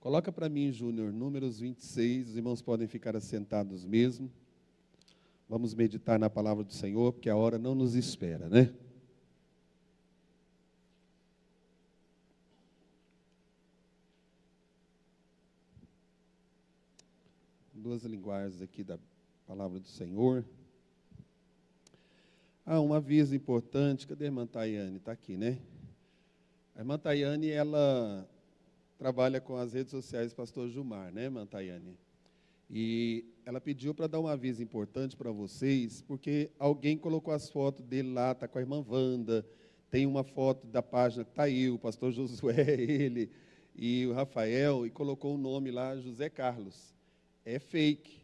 Coloca para mim, Júnior, Números 26, os irmãos podem ficar assentados mesmo. Vamos meditar na palavra do Senhor, porque a hora não nos espera, né? Duas linguagens aqui da palavra do Senhor. Um aviso importante, cadê a irmã Tayane? Está aqui, né? A irmã Tayane, ela trabalha com as redes sociais do pastor Gilmar, né, irmã Tayane? E ela pediu para dar um aviso importante para vocês, porque alguém colocou as fotos dele lá, está com a irmã Wanda, tem uma foto da página que está aí, o pastor Josué, ele e o Rafael, e colocou o nome lá, José Carlos. É fake.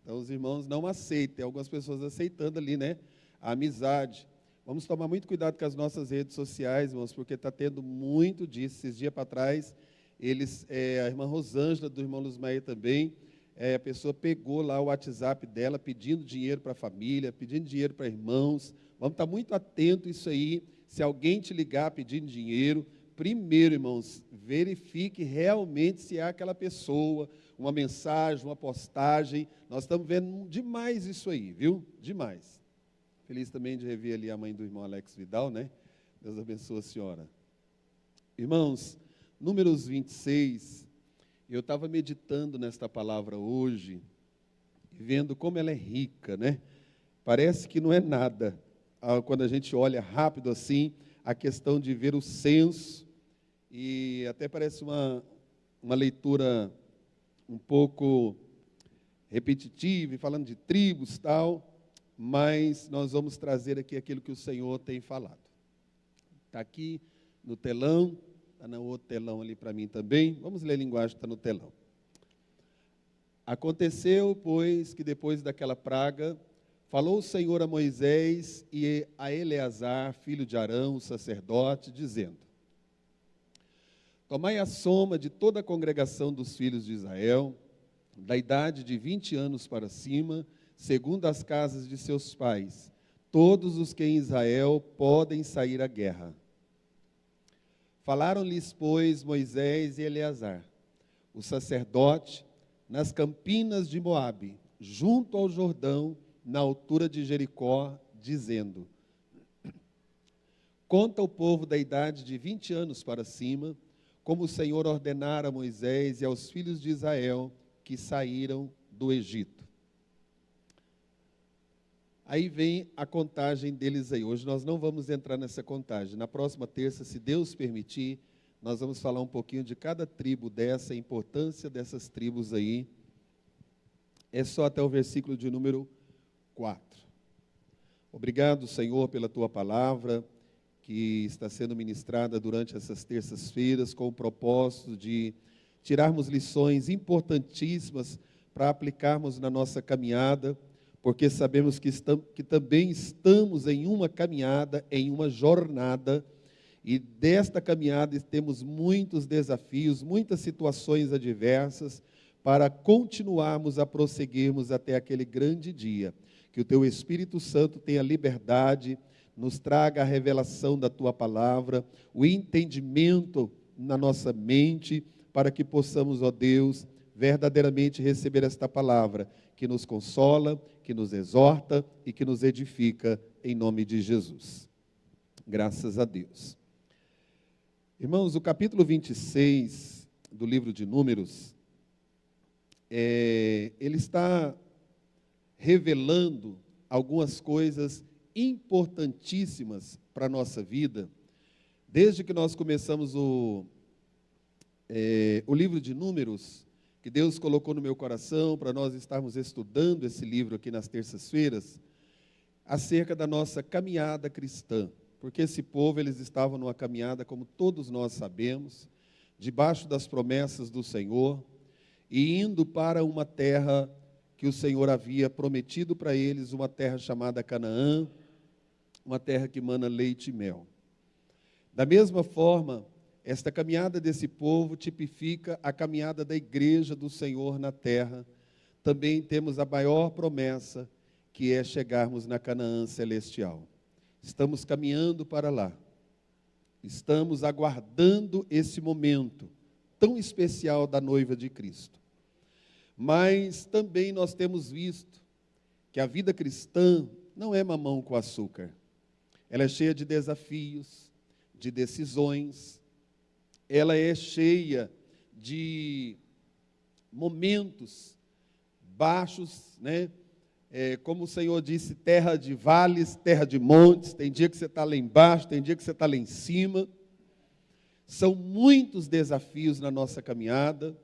Então, os irmãos não aceitam. Tem algumas pessoas aceitando ali, né? A amizade. Vamos tomar muito cuidado com as nossas redes sociais, irmãos, porque está tendo muito disso. Esses dias para trás, a irmã Rosângela, do irmão Luzmaia também, a pessoa pegou lá o WhatsApp dela, pedindo dinheiro para a família, pedindo dinheiro para irmãos. Vamos estar muito atentos a isso aí. Se alguém te ligar pedindo dinheiro, primeiro, irmãos, verifique realmente se é aquela pessoa, uma mensagem, uma postagem. Nós estamos vendo demais isso aí, viu? Demais. Feliz também de rever ali a mãe do irmão Alex Vidal, né? Deus abençoe a senhora. Irmãos, Números 26, eu estava meditando nesta palavra hoje, vendo como ela é rica, né? Parece que não é nada, quando a gente olha rápido assim, a questão de ver o censo, e até parece uma leitura um pouco repetitiva, falando de tribos e tal, mas nós vamos trazer aqui aquilo que o Senhor tem falado. Está aqui no telão, está no outro telão ali para mim também. Vamos ler a linguagem que está no telão. Aconteceu, pois, que depois daquela praga, falou o Senhor a Moisés e a Eleazar, filho de Arão, o sacerdote, dizendo: tomai a soma de toda a congregação dos filhos de Israel, da idade de 20 anos para cima, segundo as casas de seus pais, todos os que em Israel podem sair à guerra. Falaram-lhes, pois, Moisés e Eleazar, o sacerdote, nas campinas de Moabe, junto ao Jordão, na altura de Jericó, dizendo: conta o povo da idade de 20 anos para cima, como o Senhor ordenara a Moisés e aos filhos de Israel que saíram do Egito. Aí vem a contagem deles aí. Hoje nós não vamos entrar nessa contagem. Na próxima terça, se Deus permitir, nós vamos falar um pouquinho de cada tribo dessa, a importância dessas tribos aí. É só até o versículo de número 4. Obrigado, Senhor, pela Tua palavra, que está sendo ministrada durante essas terças-feiras, com o propósito de tirarmos lições importantíssimas para aplicarmos na nossa caminhada, porque sabemos que também estamos em uma caminhada, em uma jornada, e desta caminhada temos muitos desafios, muitas situações adversas, para continuarmos a prosseguirmos até aquele grande dia. Que o Teu Espírito Santo tenha liberdade, nos traga a revelação da Tua palavra, o entendimento na nossa mente, para que possamos, ó Deus, verdadeiramente receber esta palavra, que nos consola, que nos exorta e que nos edifica, em nome de Jesus. Graças a Deus. Irmãos, o capítulo 26 do livro de Números, ele está revelando algumas coisas importantíssimas para a nossa vida. Desde que nós começamos o livro de Números, que Deus colocou no meu coração para nós estarmos estudando esse livro aqui nas terças-feiras, acerca da nossa caminhada cristã, porque esse povo, eles estavam numa caminhada, como todos nós sabemos, debaixo das promessas do Senhor, e indo para uma terra que o Senhor havia prometido para eles, uma terra chamada Canaã, uma terra que mana leite e mel. Da mesma forma, esta caminhada desse povo tipifica a caminhada da igreja do Senhor na terra. Também temos a maior promessa, que é chegarmos na Canaã celestial. Estamos caminhando para lá. Estamos aguardando esse momento tão especial da noiva de Cristo. Mas também nós temos visto que a vida cristã não é mamão com açúcar. Ela é cheia de desafios, de decisões, ela é cheia de momentos baixos, né? Como o Senhor disse, terra de vales, terra de montes, tem dia que você está lá embaixo, tem dia que você está lá em cima. São muitos desafios na nossa caminhada.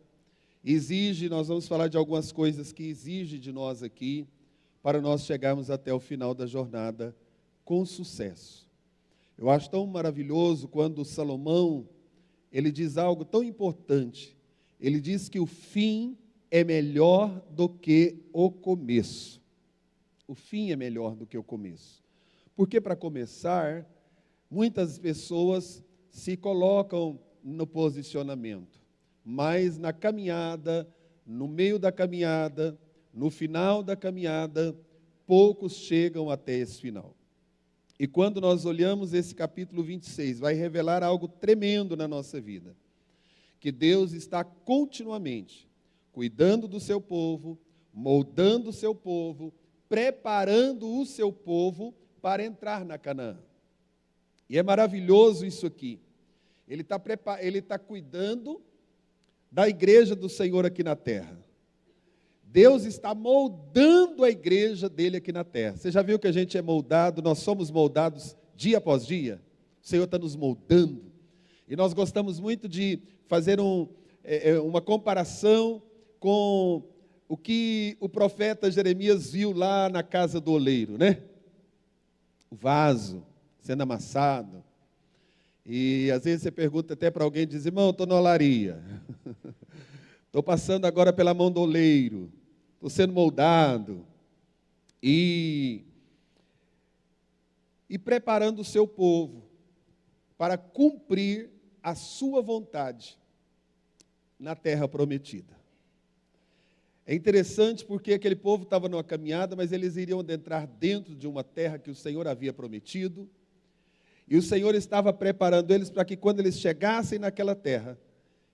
Nós vamos falar de algumas coisas que exige de nós aqui, para nós chegarmos até o final da jornada com sucesso. Eu acho tão maravilhoso quando Salomão, ele diz algo tão importante. Ele diz que o fim é melhor do que o começo. O fim é melhor do que o começo. Porque, para começar, muitas pessoas se colocam no posicionamento, mas na caminhada, no meio da caminhada, no final da caminhada, poucos chegam até esse final. E quando nós olhamos esse capítulo 26, vai revelar algo tremendo na nossa vida. Que Deus está continuamente cuidando do seu povo, moldando o seu povo, preparando o seu povo para entrar na Canaã. E é maravilhoso isso aqui. Ele está cuidando da igreja do Senhor aqui na terra. Deus está moldando a igreja dele aqui na terra. Você já viu que a gente é moldado, nós somos moldados dia após dia? O Senhor está nos moldando. E nós gostamos muito de fazer uma comparação com o que o profeta Jeremias viu lá na casa do oleiro, né? O vaso sendo amassado. E às vezes você pergunta até para alguém, diz, irmão, estou na olaria. Estou passando agora pela mão do oleiro. Estou sendo moldado. E preparando o seu povo para cumprir a sua vontade na terra prometida. É interessante porque aquele povo estava numa caminhada, mas eles iriam adentrar dentro de uma terra que o Senhor havia prometido, e o Senhor estava preparando eles para que quando eles chegassem naquela terra,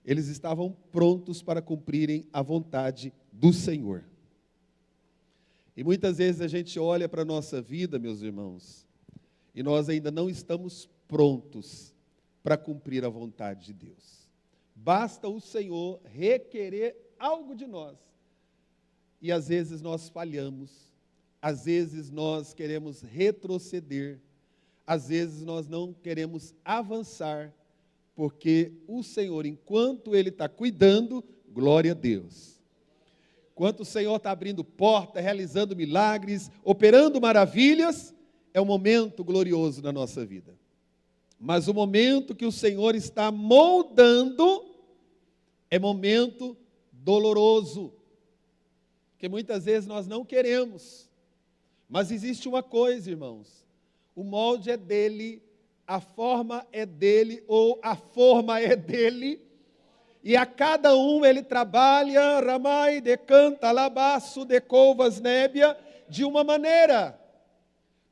eles estavam prontos para cumprirem a vontade do Senhor. E muitas vezes a gente olha para a nossa vida, meus irmãos, e nós ainda não estamos prontos para cumprir a vontade de Deus. Basta o Senhor requerer algo de nós. E às vezes nós falhamos, às vezes nós queremos retroceder, às vezes nós não queremos avançar, porque o Senhor, enquanto Ele está cuidando, glória a Deus. Enquanto o Senhor está abrindo porta, realizando milagres, operando maravilhas, é um momento glorioso na nossa vida. Mas o momento que o Senhor está moldando é momento doloroso, que muitas vezes nós não queremos. Mas existe uma coisa, irmãos, o molde é dele, a forma é dele, ou a forma é dele, e a cada um ele trabalha, ramai, decanta, labaço, decovas, nébia, de uma maneira.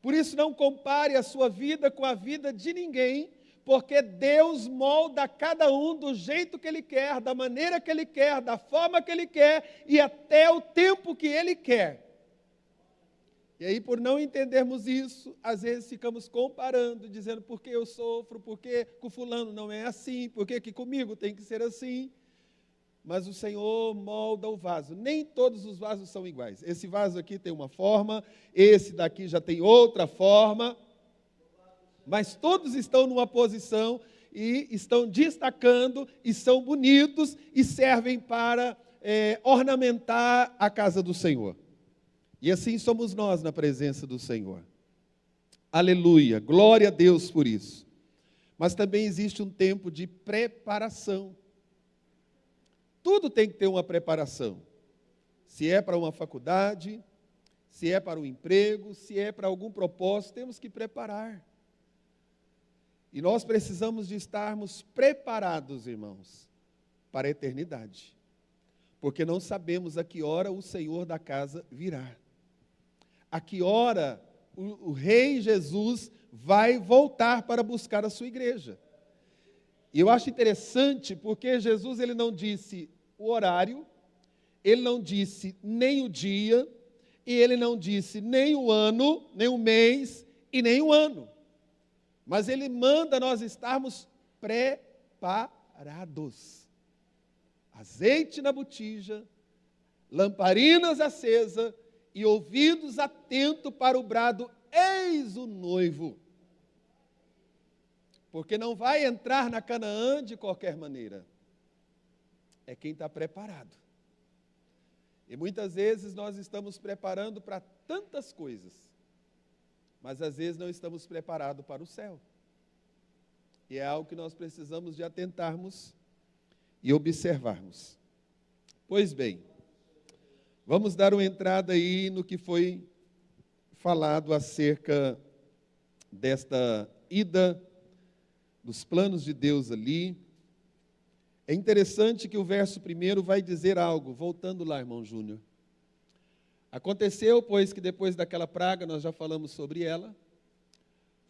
Por isso não compare a sua vida com a vida de ninguém, porque Deus molda cada um do jeito que Ele quer, da maneira que Ele quer, da forma que Ele quer e até o tempo que Ele quer. E aí, por não entendermos isso, às vezes ficamos comparando, dizendo, por que eu sofro, por que com fulano não é assim, por que comigo tem que ser assim. Mas o Senhor molda o vaso. Nem todos os vasos são iguais. Esse vaso aqui tem uma forma, esse daqui já tem outra forma, mas todos estão numa posição e estão destacando, e são bonitos e servem para ornamentar a casa do Senhor. E assim somos nós na presença do Senhor. Aleluia, glória a Deus por isso. Mas também existe um tempo de preparação. Tudo tem que ter uma preparação. Se é para uma faculdade, se é para um emprego, se é para algum propósito, temos que preparar. E nós precisamos de estarmos preparados, irmãos, para a eternidade. Porque não sabemos a que hora o Senhor da casa virá. A que hora o Rei Jesus vai voltar para buscar a sua igreja. E eu acho interessante porque Jesus ele não disse o horário, ele não disse nem o dia, e ele não disse nem o ano, nem o mês e nem o ano. Mas ele manda nós estarmos preparados. Azeite na botija, lamparinas acesas e ouvidos atentos para o brado, eis o noivo. Porque não vai entrar na Canaã de qualquer maneira. É quem está preparado. E muitas vezes nós estamos preparando para tantas coisas, mas às vezes não estamos preparados para o céu. E é algo que nós precisamos de atentarmos e observarmos. Pois bem, vamos dar uma entrada aí no que foi falado acerca desta ida, dos planos de Deus ali. É interessante que o verso 1 vai dizer algo, voltando lá, irmão Júnior. Aconteceu, pois, que depois daquela praga, nós já falamos sobre ela,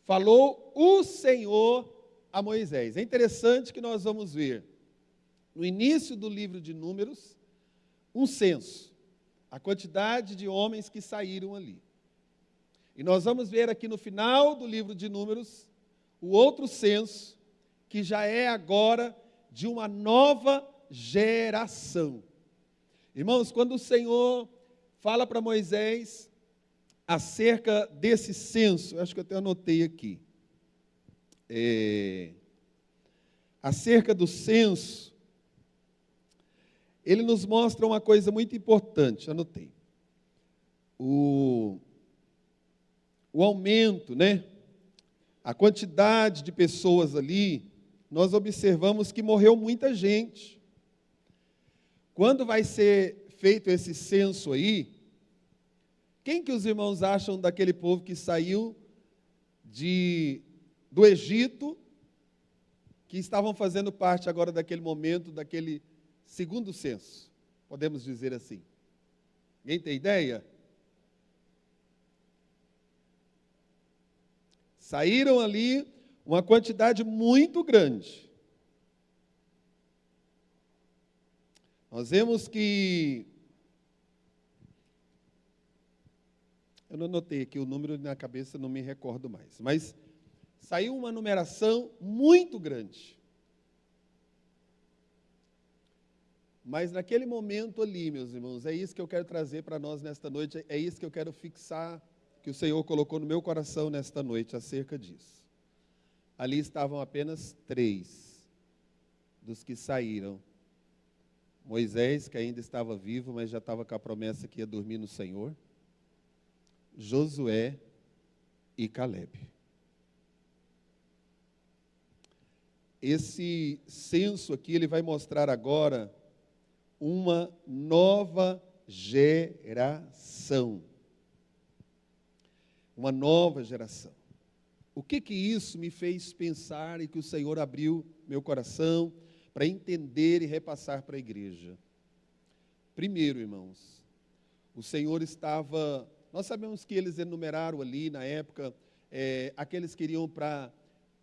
falou o Senhor a Moisés. É interessante que nós vamos ver, no início do livro de Números, um censo, a quantidade de homens que saíram ali. E nós vamos ver aqui no final do livro de Números, o outro censo, que já é agora de uma nova geração. Irmãos, quando o Senhor fala para Moisés acerca desse censo, acho que eu até anotei aqui, acerca do censo, ele nos mostra uma coisa muito importante, anotei. O aumento, a quantidade de pessoas ali, nós observamos que morreu muita gente. Quando vai ser feito esse censo aí, quem que os irmãos acham daquele povo que saiu do Egito, que estavam fazendo parte agora daquele momento, daquele segundo censo? Podemos dizer assim. Alguém tem ideia? Saíram ali uma quantidade muito grande. Nós vemos que... Eu não anotei aqui o número na cabeça, não me recordo mais. Mas saiu uma numeração muito grande. Mas naquele momento ali, meus irmãos, é isso que eu quero trazer para nós nesta noite, é isso que eu quero fixar, que o Senhor colocou no meu coração nesta noite, acerca disso. Ali estavam apenas 3 dos que saíram. Moisés, que ainda estava vivo, mas já estava com a promessa que ia dormir no Senhor. Josué e Calebe. Esse censo aqui, ele vai mostrar agora uma nova geração. Uma nova geração. O que isso me fez pensar e que o Senhor abriu meu coração para entender e repassar para a igreja? Primeiro, irmãos, o Senhor estava... Nós sabemos que eles enumeraram ali, na época, aqueles que iriam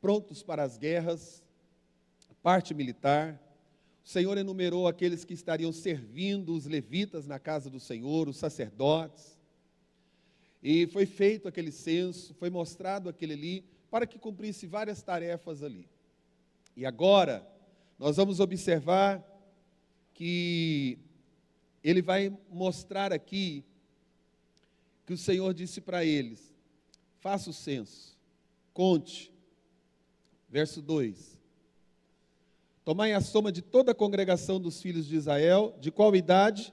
prontos para as guerras, parte militar. O Senhor enumerou aqueles que estariam servindo, os levitas na casa do Senhor, os sacerdotes. E foi feito aquele censo, foi mostrado aquele ali, para que cumprisse várias tarefas ali. E agora, nós vamos observar que ele vai mostrar aqui que o Senhor disse para eles: faça o censo, conte. Verso 2. Tomai a soma de toda a congregação dos filhos de Israel, de qual idade?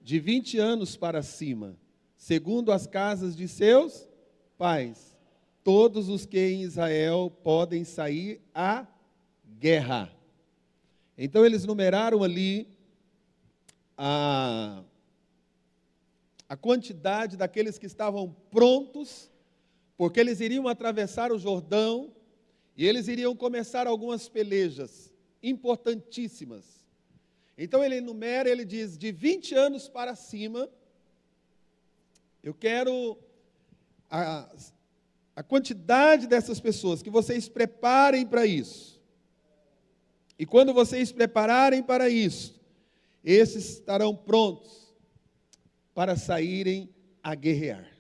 De 20 anos para cima, segundo as casas de seus pais, todos os que em Israel podem sair à guerra. Então eles numeraram ali a quantidade daqueles que estavam prontos, porque eles iriam atravessar o Jordão e eles iriam começar algumas pelejas importantíssimas. Então ele enumera, ele diz, de 20 anos para cima. Eu quero a quantidade dessas pessoas, que vocês preparem para isso. E quando vocês prepararem para isso, esses estarão prontos para saírem a guerrear.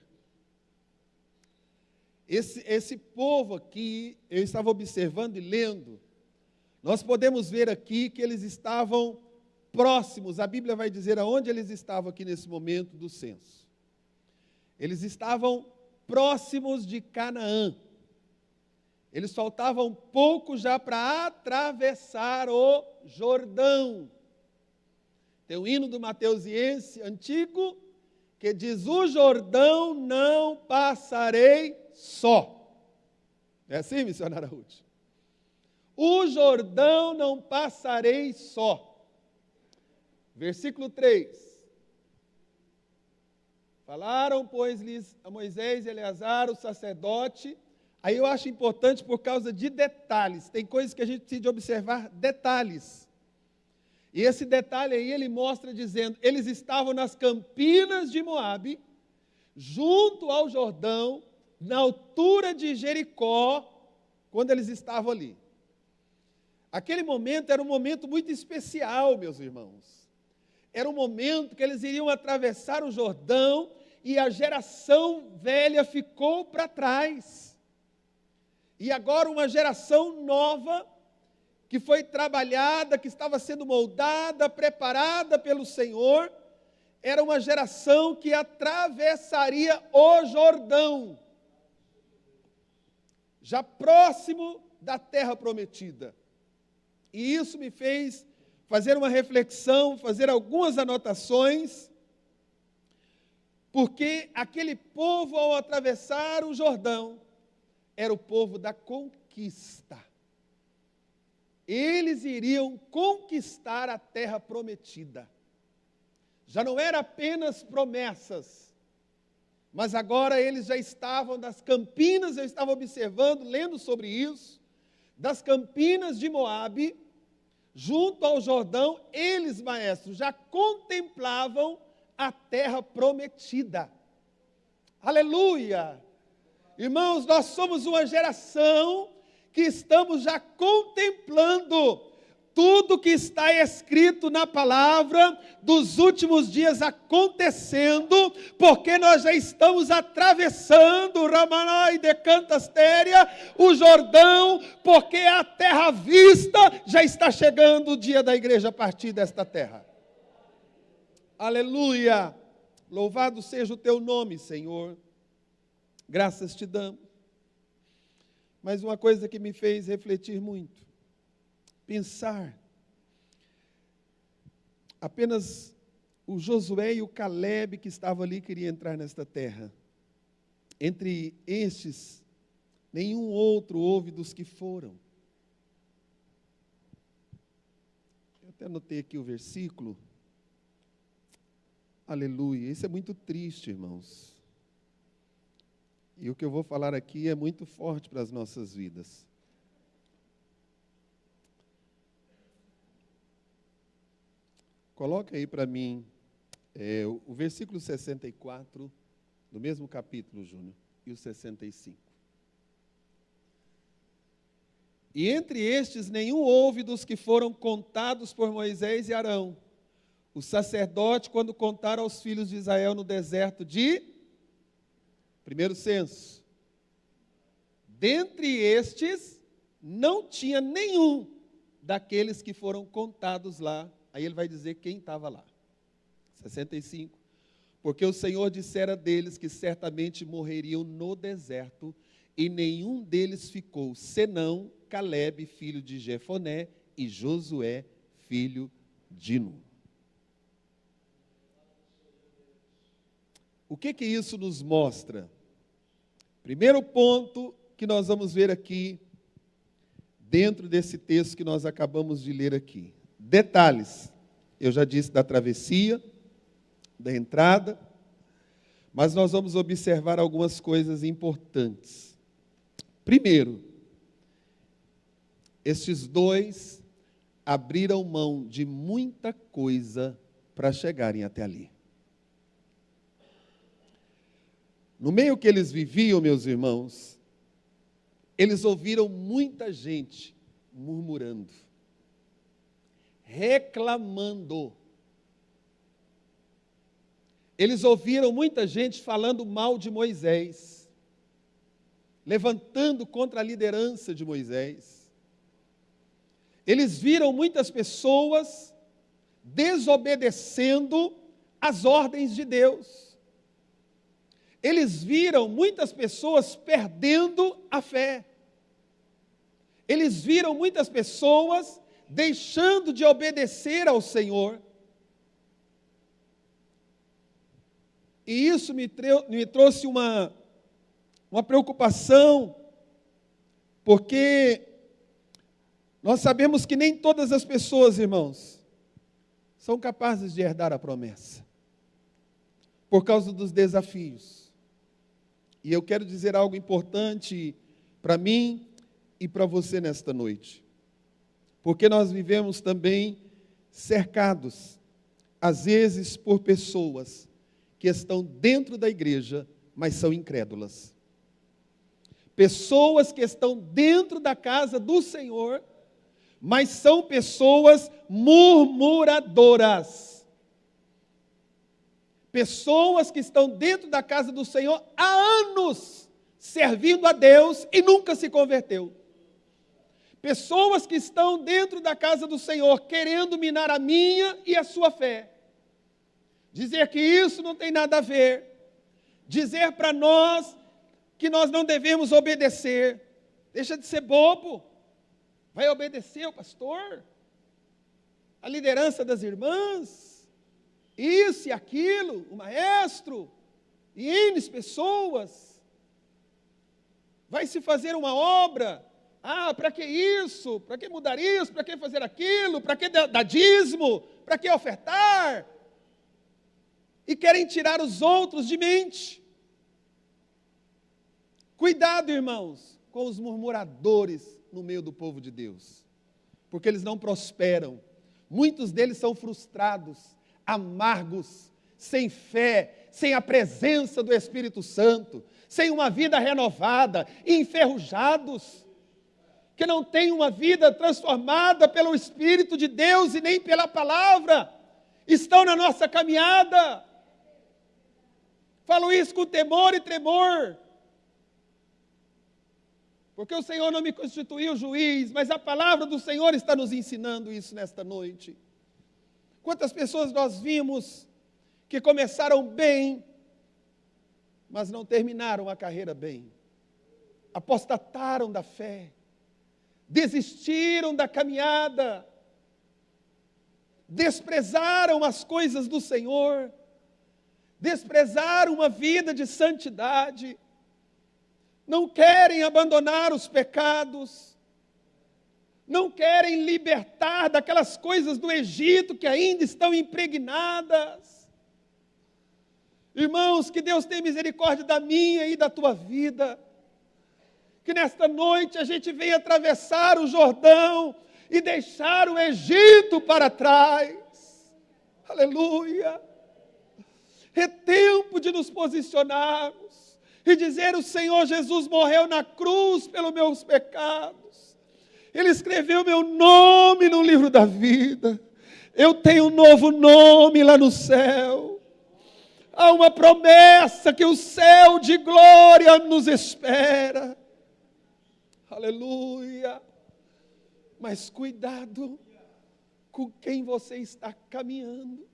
Esse povo aqui, eu estava observando e lendo, nós podemos ver aqui que eles estavam próximos, a Bíblia vai dizer aonde eles estavam aqui nesse momento do censo. Eles estavam próximos de Canaã. Eles faltavam pouco já para atravessar o Jordão. Tem um hino do Mateusiense antigo que diz: o Jordão não passarei só. É assim, missionária Ruth? O Jordão não passarei só. Versículo 3. Falaram, pois-lhes a Moisés e Eleazar, o sacerdote. Aí eu acho importante por causa de detalhes. Tem coisas que a gente precisa de observar detalhes. E esse detalhe aí ele mostra dizendo, eles estavam nas campinas de Moabe, junto ao Jordão, na altura de Jericó, quando eles estavam ali. Aquele momento era um momento muito especial, meus irmãos. Era um momento que eles iriam atravessar o Jordão e a geração velha ficou para trás. E agora uma geração nova, que foi trabalhada, que estava sendo moldada, preparada pelo Senhor, era uma geração que atravessaria o Jordão, já próximo da terra prometida. E isso me fez fazer uma reflexão, fazer algumas anotações, porque aquele povo, ao atravessar o Jordão, era o povo da conquista. Eles iriam conquistar a terra prometida. Já não era apenas promessas, mas agora eles já estavam das campinas, eu estava observando, lendo sobre isso, das campinas de Moabe, junto ao Jordão, eles, maestros, já contemplavam a terra prometida. Aleluia! Irmãos, nós somos uma geração que estamos já contemplando tudo que está escrito na palavra dos últimos dias acontecendo, porque nós já estamos atravessando Ramanai de Cantastéria, o Jordão, porque a terra vista já está chegando o dia da igreja a partir desta terra. Aleluia! Louvado seja o teu nome, Senhor. Graças te damos. Mas uma coisa que me fez refletir muito, pensar, apenas o Josué e o Calebe que estavam ali queriam entrar nesta terra. Entre estes, nenhum outro houve dos que foram. Eu até anotei aqui o versículo. Aleluia, isso é muito triste, irmãos. E o que eu vou falar aqui é muito forte para as nossas vidas. Coloca aí para mim o versículo 64, do mesmo capítulo, Júnior, e o 65. E entre estes nenhum houve dos que foram contados por Moisés e Arão, o sacerdote, quando contaram aos filhos de Israel no deserto de... Primeiro censo. Dentre estes, não tinha nenhum daqueles que foram contados lá. Aí ele vai dizer quem estava lá. 65. Porque o Senhor dissera deles que certamente morreriam no deserto, e nenhum deles ficou, senão Calebe, filho de Jefoné, e Josué, filho de Nun. O que isso nos mostra? Primeiro ponto que nós vamos ver aqui, dentro desse texto que nós acabamos de ler aqui. Detalhes, eu já disse da travessia, da entrada, mas nós vamos observar algumas coisas importantes. Primeiro, estes dois abriram mão de muita coisa para chegarem até ali. No meio que eles viviam, meus irmãos, eles ouviram muita gente murmurando. reclamando. Eles ouviram muita gente falando mal de Moisés, levantando contra a liderança de Moisés. Eles viram muitas pessoas desobedecendo às ordens de Deus. Eles viram muitas pessoas perdendo a fé. Eles viram muitas pessoas deixando de obedecer ao Senhor. E isso me trouxe uma preocupação, porque nós sabemos que nem todas as pessoas, irmãos, são capazes de herdar a promessa, por causa dos desafios. E eu quero dizer algo importante para mim e para você nesta noite, porque nós vivemos também cercados, às vezes, por pessoas que estão dentro da igreja, mas são incrédulas. Pessoas que estão dentro da casa do Senhor, mas são pessoas murmuradoras. Pessoas que estão dentro da casa do Senhor há anos, servindo a Deus e nunca se converteu. Pessoas que estão dentro da casa do Senhor, querendo minar a minha e a sua fé. Dizer que isso não tem nada a ver. Dizer para nós que nós não devemos obedecer. Deixa de ser bobo. Vai obedecer ao pastor? A liderança das irmãs? Isso e aquilo, o maestro? E N pessoas? Vai se fazer uma obra? Ah, para que isso? Para que mudar isso? Para que fazer aquilo? Para que dar dízimo? Para que ofertar? E querem tirar os outros de mente. Cuidado, irmãos, com os murmuradores no meio do povo de Deus, porque eles não prosperam. Muitos deles são frustrados, amargos, sem fé, sem a presença do Espírito Santo, sem uma vida renovada, enferrujados, que não têm uma vida transformada pelo Espírito de Deus e nem pela palavra, estão na nossa caminhada. Falo isso com temor e tremor, porque o Senhor não me constituiu juiz, mas a palavra do Senhor está nos ensinando isso nesta noite. Quantas pessoas nós vimos que começaram bem, mas não terminaram a carreira bem, apostataram da fé, desistiram da caminhada, desprezaram as coisas do Senhor, desprezaram uma vida de santidade, não querem abandonar os pecados, não querem libertar daquelas coisas do Egito que ainda estão impregnadas. Irmãos, que Deus tenha misericórdia da minha e da tua vida, que nesta noite a gente venha atravessar o Jordão e deixar o Egito para trás. Aleluia! É tempo de nos posicionarmos e dizer: o Senhor Jesus morreu na cruz pelos meus pecados. Ele escreveu meu nome no livro da vida. Eu tenho um novo nome lá no céu. Há uma promessa que o céu de glória nos espera. Aleluia! Mas cuidado com quem você está caminhando,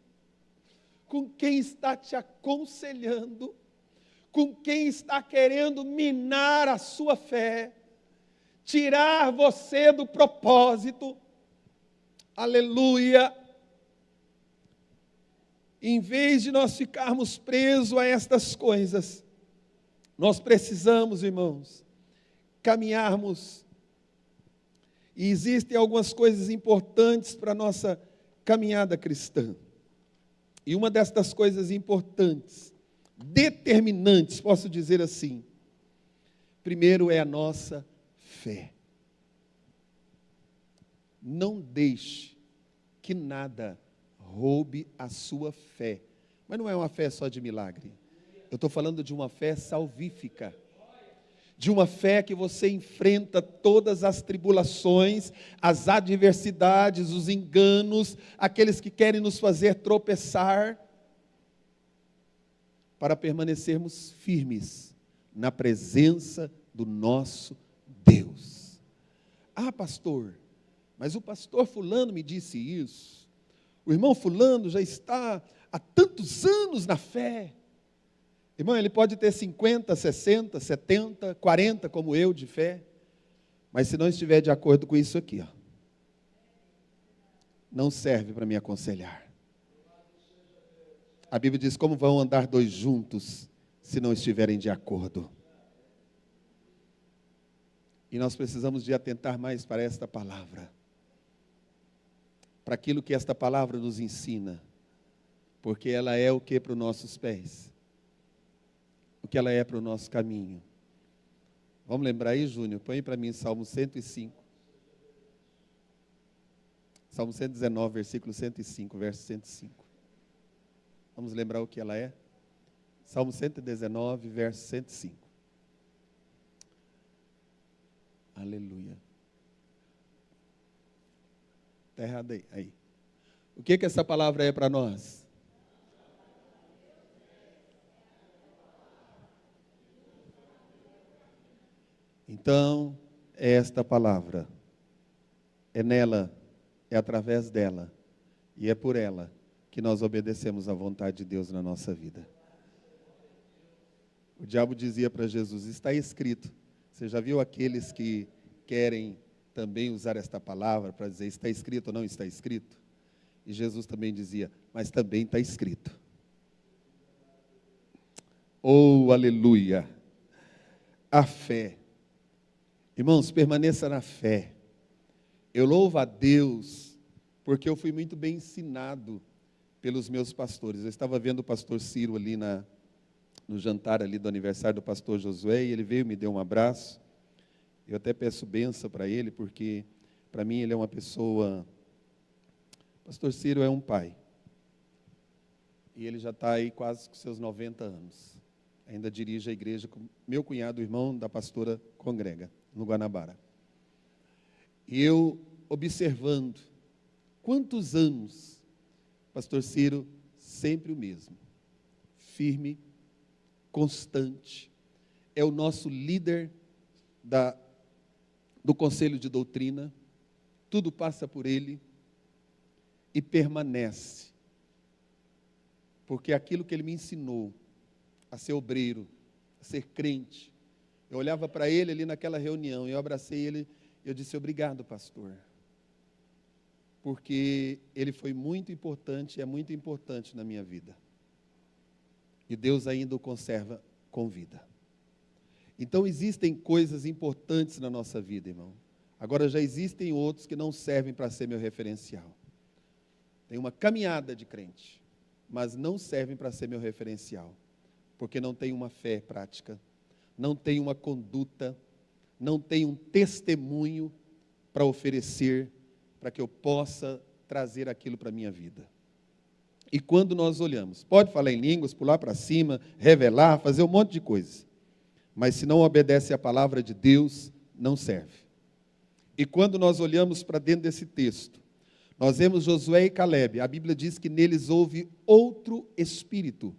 com quem está te aconselhando, com quem está querendo minar a sua fé, tirar você do propósito. Aleluia! Em vez de nós ficarmos presos a estas coisas, nós precisamos, irmãos, caminharmos. E existem algumas coisas importantes para a nossa caminhada cristã. E uma destas coisas importantes, determinantes, posso dizer assim, primeiro é a nossa fé. Não deixe que nada roube a sua fé. Mas não é uma fé só de milagre. Eu estou falando de uma fé salvífica. de uma fé que você enfrenta todas as tribulações, as adversidades, os enganos, aqueles que querem nos fazer tropeçar, para permanecermos firmes na presença do nosso Deus. Ah, pastor, mas o pastor fulano me disse isso. O irmão fulano já está há tantos anos na fé. Irmão, ele pode ter 50, 60, 70, 40 como eu de fé, mas se não estiver de acordo com isso aqui, não serve para me aconselhar. A Bíblia diz: como vão andar dois juntos se não estiverem de acordo? E nós precisamos de atentar mais para esta palavra, para aquilo que esta palavra nos ensina, porque ela é o que para os nossos pés? O que ela é para o nosso caminho. Vamos lembrar aí, Júnior? Põe para mim Salmo 105. Salmo 119, versículo 105, verso 105. Vamos lembrar o que ela é? Salmo 119, verso 105. Aleluia. Está errado aí. Aí. O que essa palavra é para nós? Então, é esta palavra. É nela, é através dela, e é por ela que nós obedecemos à vontade de Deus na nossa vida. O diabo dizia para Jesus: está escrito. Você já viu aqueles que querem também usar esta palavra para dizer está escrito ou não está escrito? E Jesus também dizia: mas também está escrito. Oh, aleluia! A fé. Irmãos, permaneça na fé. Eu louvo a Deus, porque eu fui muito bem ensinado pelos meus pastores. Eu estava vendo o pastor Ciro ali no jantar ali do aniversário do pastor Josué, e ele veio, me deu um abraço. Eu até peço bênção para ele, porque para mim ele é uma pessoa... Pastor Ciro é um pai. E ele já está aí quase com seus 90 anos. Ainda dirige a igreja com meu cunhado, o irmão da pastora congrega, no Guanabara. E eu observando quantos anos, pastor Ciro, sempre o mesmo, firme, constante, é o nosso líder do Conselho de Doutrina, tudo passa por ele e permanece, porque aquilo que ele me ensinou, a ser obreiro, a ser crente, eu olhava para ele ali naquela reunião, eu abracei ele, eu disse: obrigado, pastor, porque ele foi muito importante, é muito importante na minha vida, e Deus ainda o conserva com vida. Então existem coisas importantes na nossa vida, irmão. Agora já existem outros que não servem para ser meu referencial. Tem uma caminhada de crente, mas não servem para ser meu referencial, porque não tem uma fé prática, não tem uma conduta, não tem um testemunho para oferecer, para que eu possa trazer aquilo para a minha vida. E quando nós olhamos, pode falar em línguas, pular para cima, revelar, fazer um monte de coisa, mas se não obedece à palavra de Deus, não serve. E quando nós olhamos para dentro desse texto, nós vemos Josué e Calebe, a Bíblia diz que neles houve outro espírito.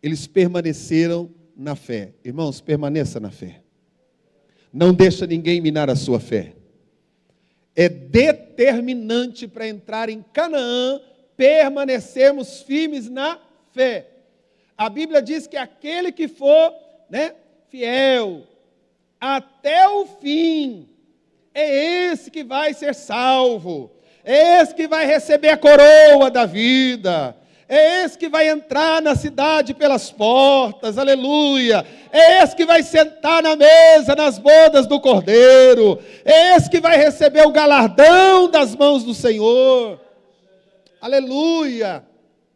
Eles permaneceram na fé. Irmãos, permaneça na fé. Não deixa ninguém minar a sua fé. É determinante para entrar em Canaã, permanecermos firmes na fé. A Bíblia diz que aquele que for, fiel até o fim, é esse que vai ser salvo, é esse que vai receber a coroa da vida, é esse que vai entrar na cidade pelas portas, aleluia, é esse que vai sentar na mesa nas bodas do Cordeiro, é esse que vai receber o galardão das mãos do Senhor, aleluia,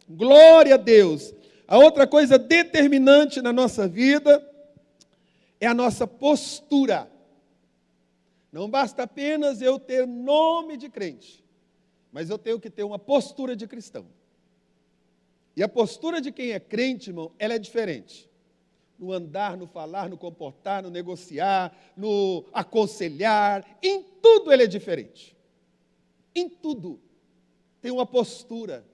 glória a Deus. A outra coisa determinante na nossa vida é a nossa postura. Não basta apenas eu ter nome de crente, mas eu tenho que ter uma postura de cristão. E a postura de quem é crente, irmão, ela é diferente. no andar, no falar, no comportar, no negociar, no aconselhar. Em tudo ele é diferente. Em tudo. Tem uma postura.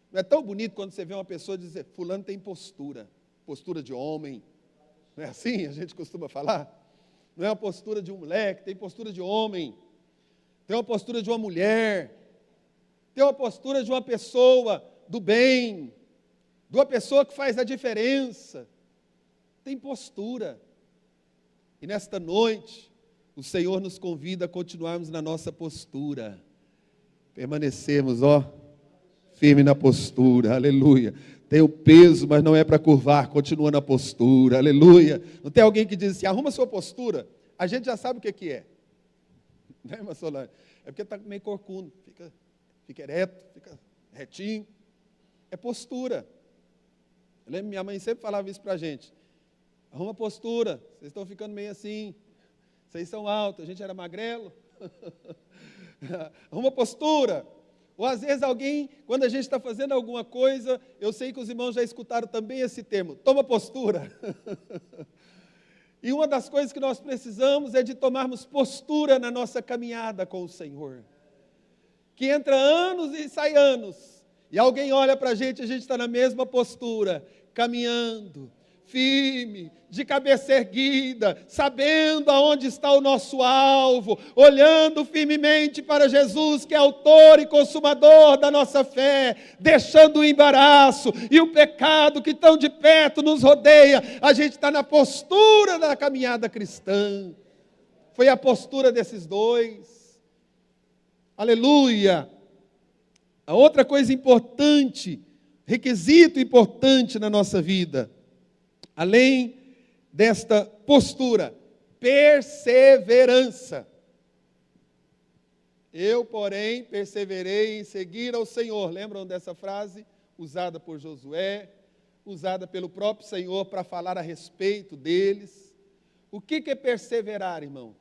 Não é tão bonito quando você vê uma pessoa dizer, fulano tem postura. Postura de homem. Não é assim a gente costuma falar? Não é uma postura de um moleque, tem postura de homem. Tem uma postura de uma mulher. Tem uma postura de uma pessoa do bem. De uma pessoa que faz a diferença. Tem postura. E nesta noite, o Senhor nos convida a continuarmos na nossa postura. Permanecemos, firme na postura, aleluia. Tem o peso, mas não é para curvar, continua na postura, aleluia. Não tem alguém que diz assim, arruma sua postura, a gente já sabe o que é. Né, irmã Solange? É porque está meio corcundo, fica ereto, fica retinho. É postura. Eu lembro, minha mãe sempre falava isso para a gente. Arruma postura, vocês estão ficando meio assim, vocês são altos, a gente era magrelo. Arruma postura. Ou às vezes alguém, quando a gente está fazendo alguma coisa, eu sei que os irmãos já escutaram também esse termo, toma postura. E uma das coisas que nós precisamos é de tomarmos postura na nossa caminhada com o Senhor. Que entra anos e sai anos, e alguém olha para a gente está na mesma postura, caminhando, firme, de cabeça erguida, sabendo aonde está o nosso alvo, olhando firmemente para Jesus, que é autor e consumador da nossa fé, deixando o embaraço e o pecado que tão de perto nos rodeia. A gente está na postura da caminhada cristã. Foi a postura desses dois. Aleluia! A outra coisa importante, requisito importante na nossa vida, além desta postura, perseverança. Eu, porém, perseverei em seguir ao Senhor. Lembram dessa frase? Usada por Josué, usada pelo próprio Senhor para falar a respeito deles. O que é perseverar, irmão?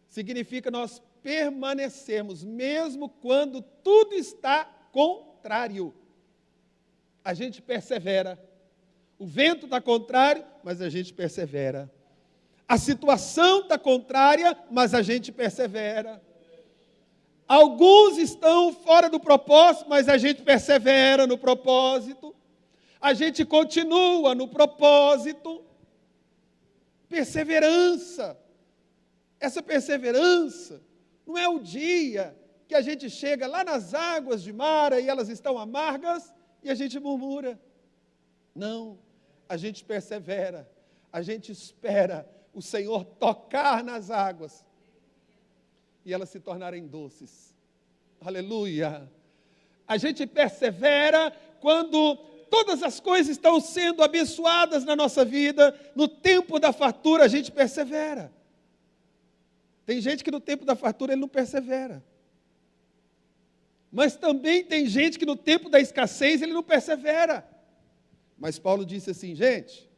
Significa nós permanecermos, mesmo quando tudo está contrário. A gente persevera. O vento está contrário, mas a gente persevera. A situação está contrária, mas a gente persevera. Alguns estão fora do propósito, mas a gente persevera no propósito. A gente continua no propósito. Perseverança. Essa perseverança não é o dia que a gente chega lá nas águas de Mara e elas estão amargas e a gente murmura. Não. A gente persevera, a gente espera o Senhor tocar nas águas e elas se tornarem doces. Aleluia! A gente persevera quando todas as coisas estão sendo abençoadas na nossa vida, no tempo da fartura a gente persevera. Tem gente que no tempo da fartura ele não persevera. Mas também tem gente que no tempo da escassez ele não persevera. Mas Paulo disse assim, gente,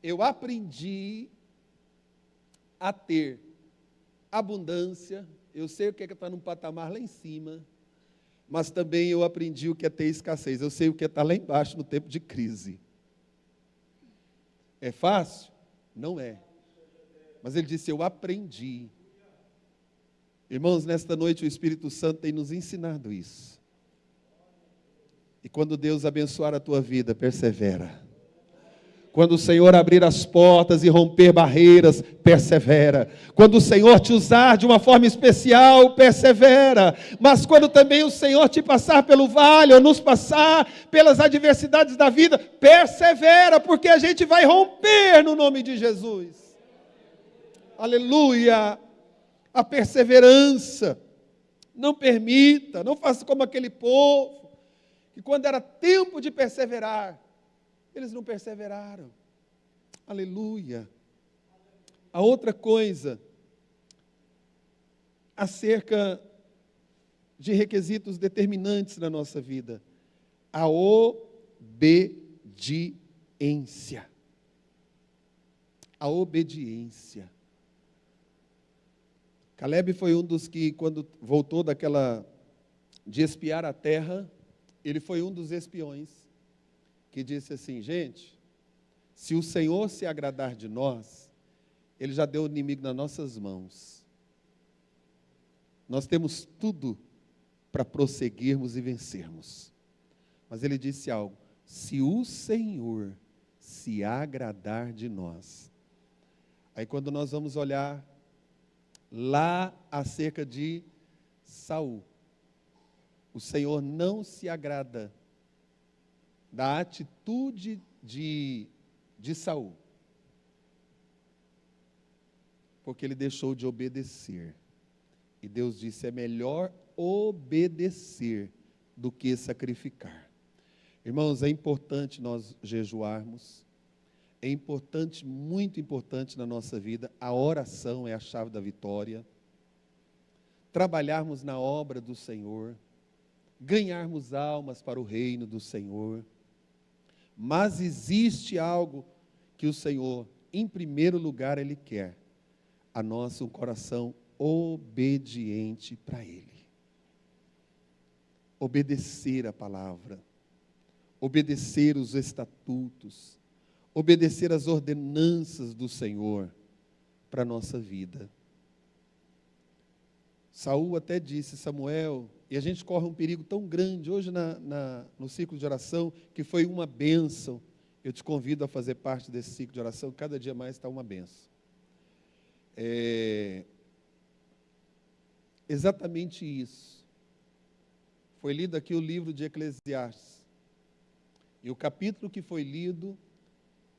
eu aprendi a ter abundância, eu sei o que é estar num patamar lá em cima, mas também eu aprendi o que é ter escassez, eu sei o que é estar lá embaixo no tempo de crise. É fácil? Não é. Mas ele disse, eu aprendi. Irmãos, nesta noite o Espírito Santo tem nos ensinado isso. E quando Deus abençoar a tua vida, persevera. Quando o Senhor abrir as portas e romper barreiras, persevera. Quando o Senhor te usar de uma forma especial, persevera. Mas quando também o Senhor te passar pelo vale, ou nos passar pelas adversidades da vida, persevera, porque a gente vai romper no nome de Jesus. Aleluia! A perseverança. Não permita, não faça como aquele povo, que quando era tempo de perseverar, eles não perseveraram. Aleluia. A outra coisa, acerca de requisitos determinantes na nossa vida, a obediência. A obediência. Caleb foi um dos que, quando voltou de espiar a terra, ele foi um dos espiões que disse assim, gente, Se o Senhor se agradar de nós, Ele já deu o inimigo nas nossas mãos. Nós temos tudo para prosseguirmos e vencermos. Mas Ele disse algo: se o Senhor se agradar de nós. Aí quando nós vamos olhar lá acerca de Saul, o Senhor não se agrada da atitude de Saul, porque ele deixou de obedecer. E Deus disse: é melhor obedecer do que sacrificar. Irmãos, é importante nós jejuarmos, é importante, muito importante na nossa vida, a oração é a chave da vitória, trabalharmos na obra do Senhor, ganharmos almas para o reino do Senhor. Mas existe algo que o Senhor, em primeiro lugar, Ele quer: a nosso coração obediente para Ele. Obedecer a palavra, obedecer os estatutos, obedecer as ordenanças do Senhor para a nossa vida. Saul até disse: Samuel, e a gente corre um perigo tão grande hoje no ciclo de oração, que foi uma bênção. Eu te convido a fazer parte desse ciclo de oração, cada dia mais está uma bênção. Exatamente isso. Foi lido aqui o livro de Eclesiastes. E o capítulo que foi lido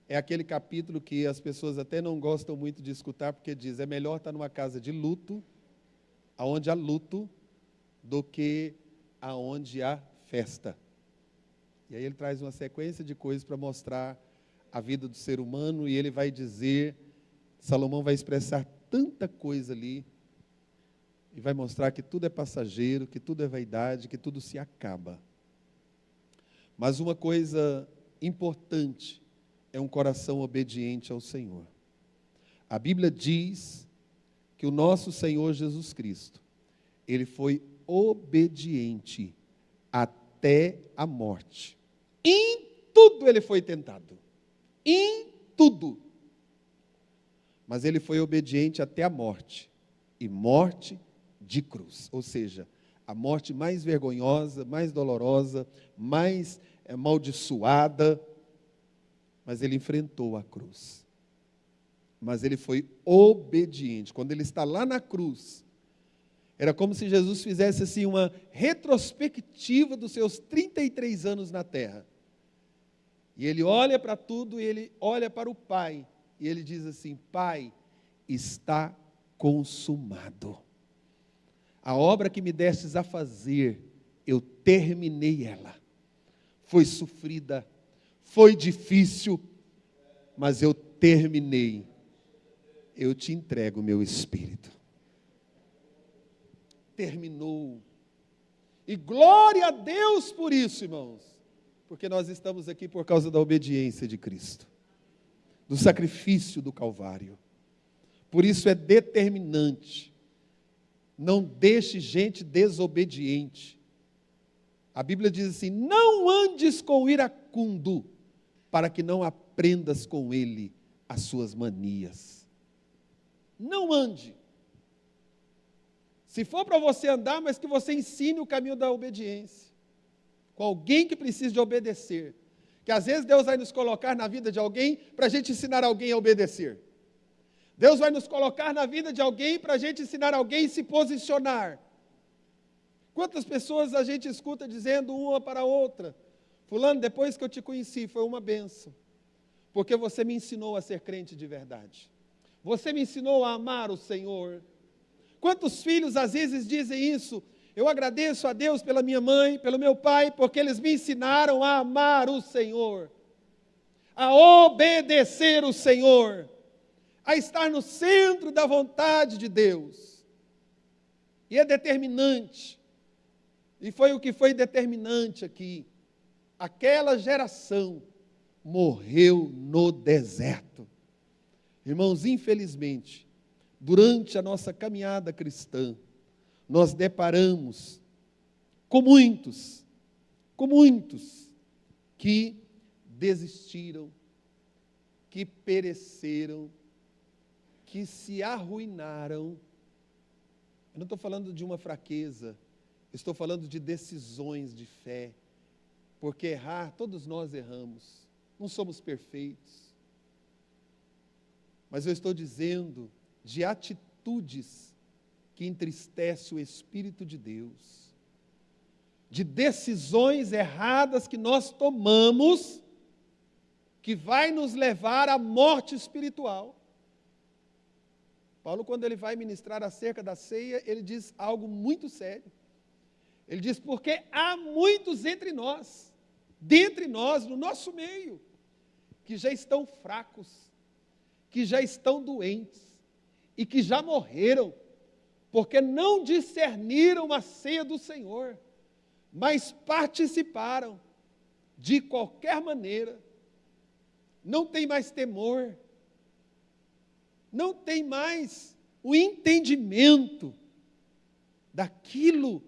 é aquele capítulo que as pessoas até não gostam muito de escutar, porque diz: é melhor estar numa casa de luto, aonde há luto, do que aonde há festa. E aí ele traz uma sequência de coisas para mostrar a vida do ser humano, e ele vai dizer, Salomão vai expressar tanta coisa ali, e vai mostrar que tudo é passageiro, que tudo é vaidade, que tudo se acaba. Mas uma coisa importante é um coração obediente ao Senhor. A Bíblia diz que o nosso Senhor Jesus Cristo, Ele foi obediente até a morte. Em tudo Ele foi tentado. Em tudo. Mas Ele foi obediente até a morte. E morte de cruz. Ou seja, a morte mais vergonhosa, mais dolorosa, mais amaldiçoada. Mas Ele enfrentou a cruz. Mas Ele foi obediente. Quando Ele está lá na cruz, era como se Jesus fizesse assim uma retrospectiva dos seus 33 anos na terra. E Ele olha para tudo, e Ele olha para o Pai, e Ele diz assim: Pai, está consumado. A obra que me destes a fazer, eu terminei ela. Foi sofrida, foi difícil, mas eu terminei. Eu te entrego o meu espírito. Terminou. E glória a Deus por isso, irmãos. Porque nós estamos aqui por causa da obediência de Cristo, do sacrifício do Calvário. Por isso é determinante. Não deixe gente desobediente. A Bíblia diz assim: não andes com iracundo, para que não aprendas com ele as suas manias. Não ande. Se for para você andar, mas que você ensine o caminho da obediência. Com alguém que precisa de obedecer. Que às vezes Deus vai nos colocar na vida de alguém para a gente ensinar alguém a obedecer. Deus vai nos colocar na vida de alguém para a gente ensinar alguém a se posicionar. Quantas pessoas a gente escuta dizendo uma para a outra: fulano, depois que eu te conheci, foi uma bênção. Porque você me ensinou a ser crente de verdade. Você me ensinou a amar o Senhor. Quantos filhos às vezes dizem isso? Eu agradeço a Deus pela minha mãe, pelo meu pai, porque eles me ensinaram a amar o Senhor, a obedecer o Senhor, a estar no centro da vontade de Deus. E é determinante. E foi o que foi determinante aqui. Aquela geração morreu no deserto. Irmãos, infelizmente, durante a nossa caminhada cristã, nós deparamos com muitos que desistiram, que pereceram, que se arruinaram. Eu não estou falando de uma fraqueza, estou falando de decisões de fé, porque errar, todos nós erramos, não somos perfeitos, mas eu estou dizendo de atitudes que entristecem o Espírito de Deus, de decisões erradas que nós tomamos, que vai nos levar à morte espiritual. Paulo, quando ele vai ministrar acerca da ceia, ele diz algo muito sério. Ele diz, porque há muitos entre nós, dentre nós, no nosso meio, que já estão fracos, que já estão doentes, e que já morreram, porque não discerniram a ceia do Senhor, mas participaram de qualquer maneira, não tem mais temor, não tem mais o entendimento daquilo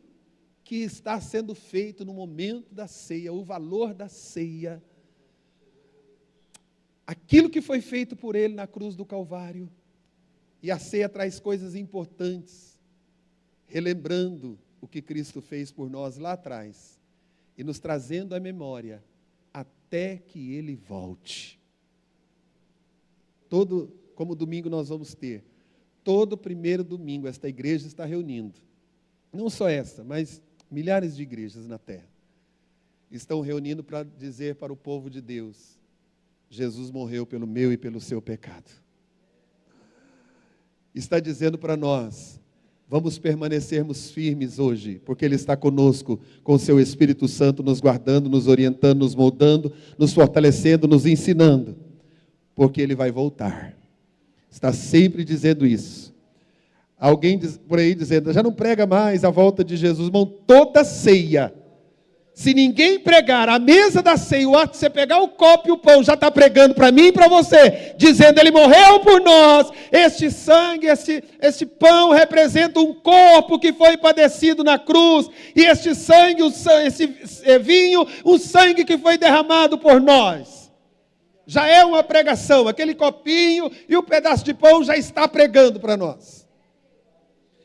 que está sendo feito no momento da ceia, o valor da ceia, aquilo que foi feito por ele na cruz do Calvário. E a ceia traz coisas importantes, relembrando o que Cristo fez por nós lá atrás, e nos trazendo à memória, até que Ele volte. Como domingo nós vamos ter, todo primeiro domingo esta igreja está reunindo, não só essa, mas milhares de igrejas na terra, estão reunindo para dizer para o povo de Deus, Jesus morreu pelo meu e pelo seu pecado. Está dizendo para nós, vamos permanecermos firmes hoje, porque Ele está conosco, com o seu Espírito Santo nos guardando, nos orientando, nos moldando, nos fortalecendo, nos ensinando, porque Ele vai voltar. Está sempre dizendo isso. Alguém por aí dizendo, já não prega mais a volta de Jesus, irmão, toda ceia. Se ninguém pregar a mesa da ceia, o ato de você pegar o copo e o pão, já está pregando para mim e para você, dizendo, Ele morreu por nós, este sangue, este pão representa um corpo que foi padecido na cruz, e este sangue, esse vinho, um sangue que foi derramado por nós. Já é uma pregação, aquele copinho e o pedaço de pão já está pregando para nós,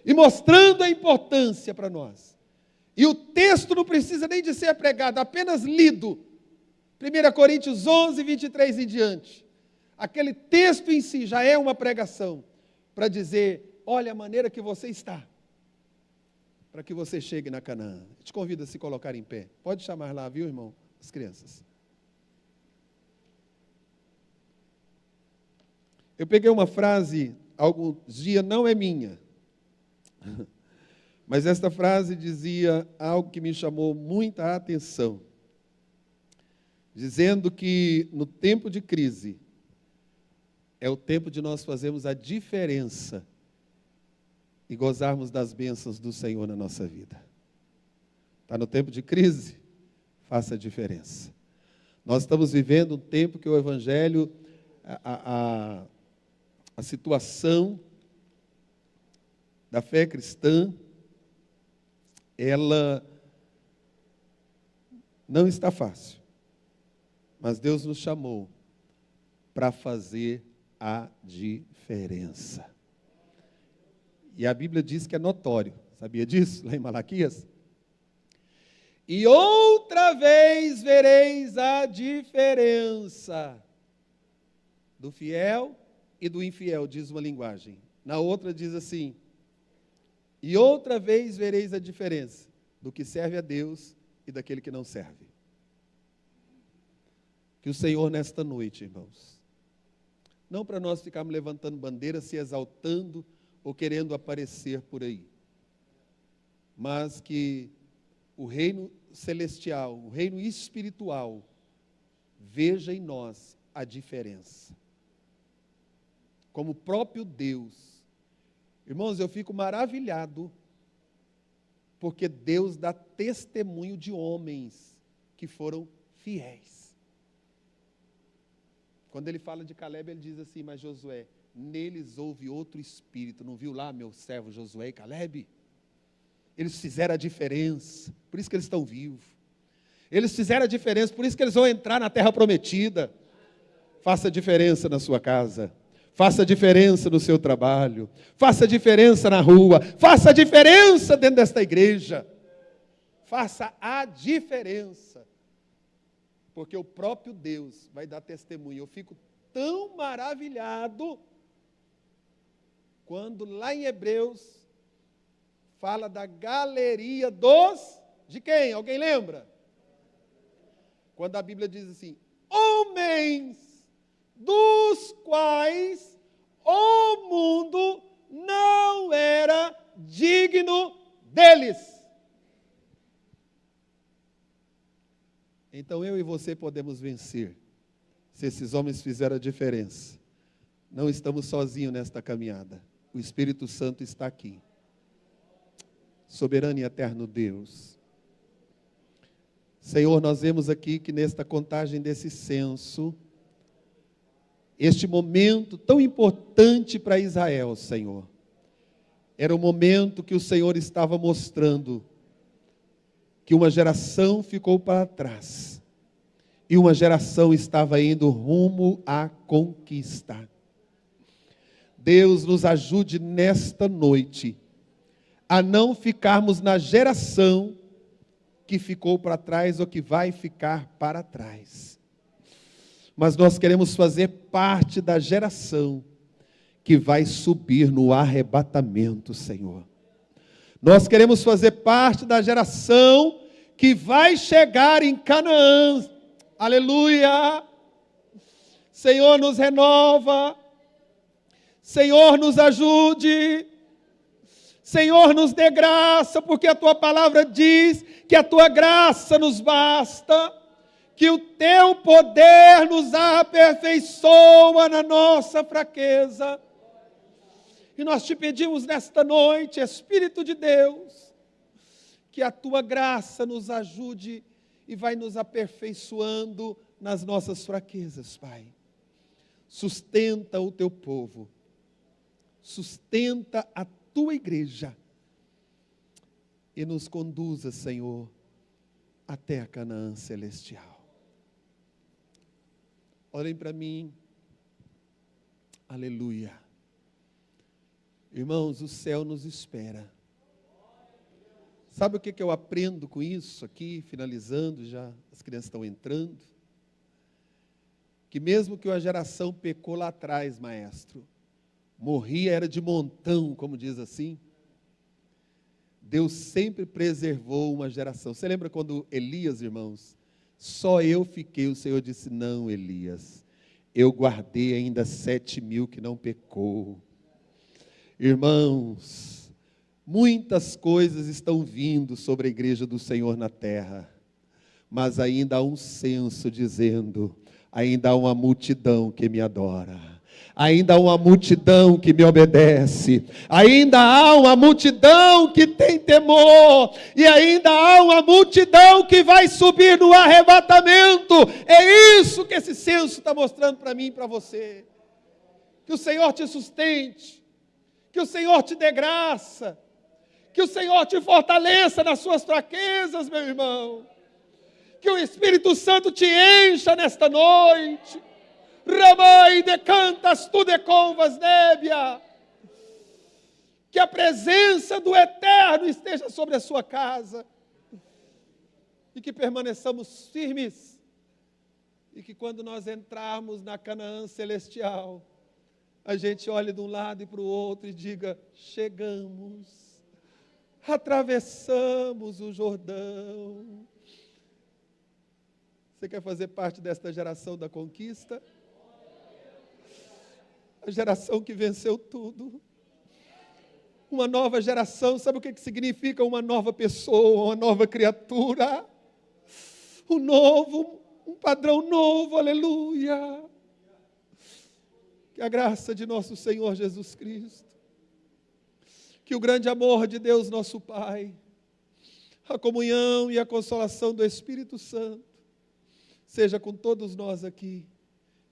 e mostrando a importância para nós. E o texto não precisa nem de ser pregado, apenas lido. 1 Coríntios 11, 23 em diante. Aquele texto em si já é uma pregação para dizer, olha a maneira que você está, para que você chegue na Canaã. Eu te convido a se colocar em pé. Pode chamar lá, viu, irmão? As crianças. Eu peguei uma frase, alguns dias, não é minha, mas esta frase dizia algo que me chamou muita atenção, dizendo que no tempo de crise, é o tempo de nós fazermos a diferença e gozarmos das bênçãos do Senhor na nossa vida. Está no tempo de crise? Faça a diferença. Nós estamos vivendo um tempo que o Evangelho, a situação da fé cristã, ela não está fácil, mas Deus nos chamou para fazer a diferença. E a Bíblia diz que é notório, sabia disso? Lá em Malaquias. E outra vez vereis a diferença do fiel e do infiel, diz uma linguagem. Na outra diz assim, e outra vez vereis a diferença do que serve a Deus e daquele que não serve. Que o Senhor nesta noite, irmãos, não para nós ficarmos levantando bandeira, se exaltando ou querendo aparecer por aí, mas que o reino celestial, o reino espiritual, veja em nós a diferença. Como o próprio Deus. Irmãos, eu fico maravilhado, porque Deus dá testemunho de homens que foram fiéis. Quando ele fala de Caleb, ele diz assim, mas Josué, neles houve outro espírito. Não viu lá meu servo Josué e Caleb? Eles fizeram a diferença, por isso que eles estão vivos. Eles fizeram a diferença, por isso que eles vão entrar na terra prometida. Faça diferença na sua casa. Faça diferença no seu trabalho. Faça diferença na rua. Faça diferença dentro desta igreja. Faça a diferença. Porque o próprio Deus vai dar testemunho. Eu fico tão maravilhado quando lá em Hebreus fala da galeria de quem? Alguém lembra? Quando a Bíblia diz assim, homens dos quais o mundo não era digno deles. Então eu e você podemos vencer, se esses homens fizeram a diferença. Não estamos sozinhos nesta caminhada. O Espírito Santo está aqui. Soberano e eterno Deus. Senhor, nós vemos aqui que nesta contagem desse censo, este momento tão importante para Israel, Senhor, era o momento que o Senhor estava mostrando que uma geração ficou para trás e uma geração estava indo rumo à conquista. Deus nos ajude nesta noite a não ficarmos na geração que ficou para trás ou que vai ficar para trás. Mas nós queremos fazer parte da geração que vai subir no arrebatamento, Senhor. Nós queremos fazer parte da geração que vai chegar em Canaã. Aleluia! Senhor, nos renova. Senhor, nos ajude. Senhor, nos dê graça, porque a Tua palavra diz que a Tua graça nos basta, que o Teu poder nos aperfeiçoa na nossa fraqueza. E nós te pedimos nesta noite, Espírito de Deus, que a Tua graça nos ajude e vai nos aperfeiçoando nas nossas fraquezas, Pai. Sustenta o Teu povo, sustenta a Tua igreja e nos conduza, Senhor, até a Canaã celestial. Olhem para mim. Aleluia. Irmãos, o céu nos espera. Sabe o que eu aprendo com isso aqui, finalizando já, as crianças estão entrando? Que mesmo que uma geração pecou lá atrás, maestro, morria, era de montão, como diz assim, Deus sempre preservou uma geração. Você lembra quando Elias, irmãos, só eu fiquei, o Senhor disse, não, Elias, eu guardei ainda 7.000 que não pecou. Irmãos, muitas coisas estão vindo sobre a igreja do Senhor na terra, mas ainda há um censo dizendo, ainda há uma multidão que me adora. Ainda há uma multidão que me obedece, ainda há uma multidão que tem temor, e ainda há uma multidão que vai subir no arrebatamento. É isso que esse censo está mostrando para mim e para você. Que o Senhor te sustente, que o Senhor te dê graça, que o Senhor te fortaleça nas suas fraquezas, meu irmão, que o Espírito Santo te encha nesta noite. Ramai decantas tu decovas nébia. Que a presença do Eterno esteja sobre a sua casa. E que permaneçamos firmes. E que quando nós entrarmos na Canaã celestial, a gente olhe de um lado e para o outro e diga, chegamos, atravessamos o Jordão. Você quer fazer parte desta geração da conquista? A geração que venceu tudo. Uma nova geração, sabe o que significa uma nova pessoa, uma nova criatura? Um novo, um padrão novo, aleluia. Que a graça de nosso Senhor Jesus Cristo, que o grande amor de Deus nosso Pai, a comunhão e a consolação do Espírito Santo, seja com todos nós aqui,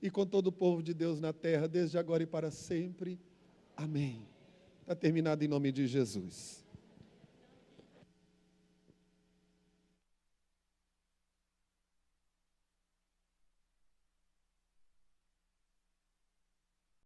e com todo o povo de Deus na terra, desde agora e para sempre. Amém. Está terminado em nome de Jesus.